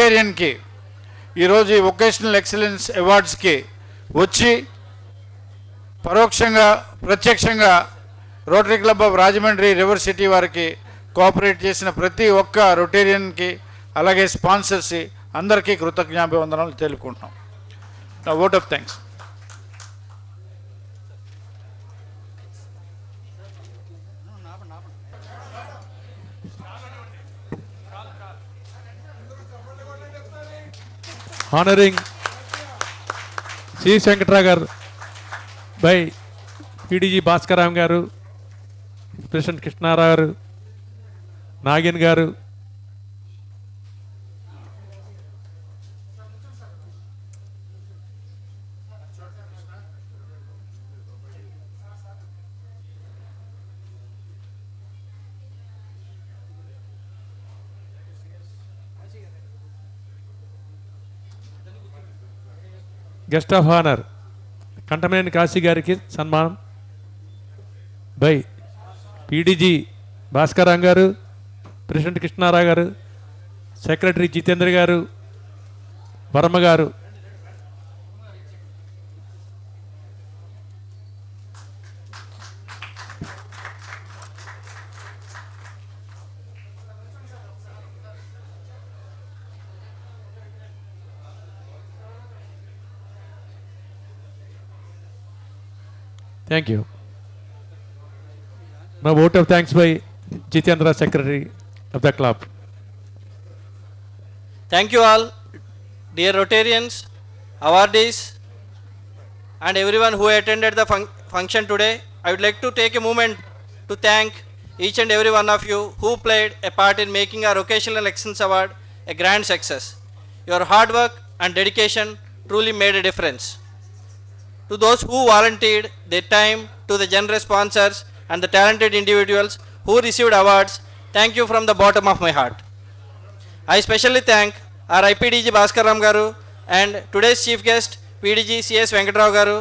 రొటేరియన్కి ఈరోజు ఈ vocational excellence అవార్డ్స్కి వచ్చి పరోక్షంగా ప్రత్యక్షంగా rotary club of Rajahmundry river city వారికి కోఆపరేట్ చేసిన ప్రతి ఒక్క రొటేరియన్కి అలాగే స్పాన్సర్స్ అందరికీ కృతజ్ఞాభివందనాలు తెలుపుకుంటున్నాం. నా vote of thanks. honoring C. Venkataraw garu by PDG Bhaskaram garu, President Krishnarao garu, Nagin garu, Guest of honor Kantamaneni Kashi గారికి సన్మానం బై పీడీజీ భాస్కరాం గారు, ప్రెసిడెంట్ కృష్ణారావు గారు, సెక్రటరీ జితేంద్ర గారు, వర్మ గారు. Thank you. My vote of thanks by Jitendra, Secretary of the club. Thank you all, dear Rotarians, awardees, and everyone who attended the function today. I would like to take a moment to thank each and every one of you who played a part in making our Occasional Excellence Award a grand success. Your hard work and dedication truly made a difference. To those who volunteered their time, to the generous sponsors and the talented individuals who received awards, thank you from the bottom of my heart. I especially thank our IPDG Bhaskaram garu and today's chief guest PDG CS Venkatrao garu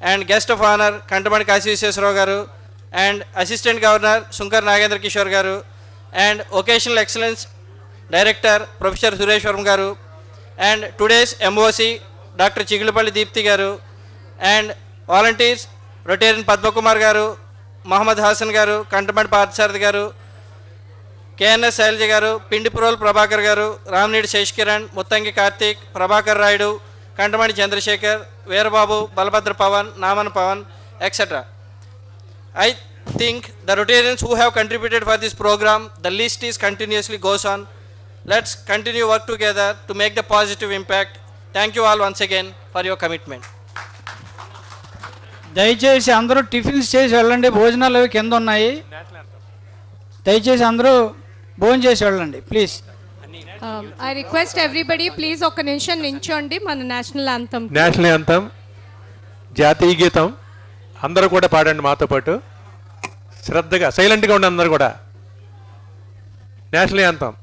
and guest of honor Kantamani Kasi Visweswarao garu and Assistant Governor Sunkar Nagendra Kishore garu and Occasional Excellence Director Professor Suresh Varma garu and today's MOC Dr. Chigulapalli Deepthi garu and volunteers Rotarian Padma Kumar garu, Muhammad Hassan garu, Kantamani Parthasarathi garu, KNS Shailaja garu, Pindipurol Prabhakar garu, Ramnidi Sheshkiran, Muttangi Karthik, Prabhakar Raidu, Kantamani Chandrasekhar, Veerababu, Balabhadra Pavan, Naman Pavan, etc. I think the Rotarians who have contributed for this program, the list is continuously goes on. Let's continue work together to make the positive impact. Thank you all once again for your commitment. దయచేసి అందరూ tiffins చేసి వెళ్ళండి, భోజనాలు అవి కింద ఉన్నాయి. దయచేసి అందరూ భోజనం చేసి వెళ్ళండి please. I request everybody please ఒక్క నిమిషం నించోండి. మన నేషనల్ యాంథమ్ జాతీయ గీతం అందరూ కూడా పాడండి మాతో పాటు. శ్రద్ధగా సైలెంట్గా ఉండి అందరూ కూడా. National anthem.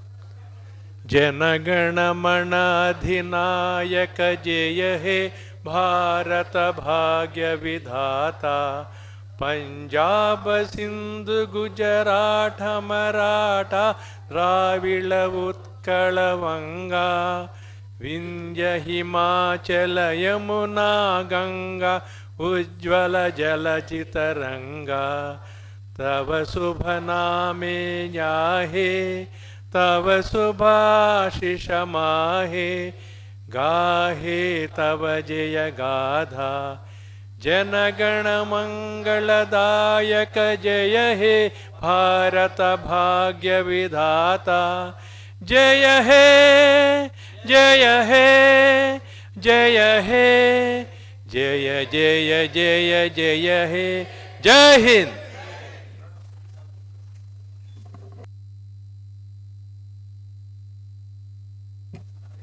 जनगणमन अधिनायक जय हे भारत भाग्य विधाता पंजाब सिंधु गुजरात मराठा द्राविड़ उत्कल वंगा विंध्य हिमाचल यमुना गंगा उज्ज्वल जलचितरंगा तव शुभ नामे जाहे तव सुभाषिष माहे गाहे तव जय गाधा जनगण मंगलदायक जय हे भारत भाग्य विधाता जय हे जय हे जय हे जय जय जय जय हे जय हिंद.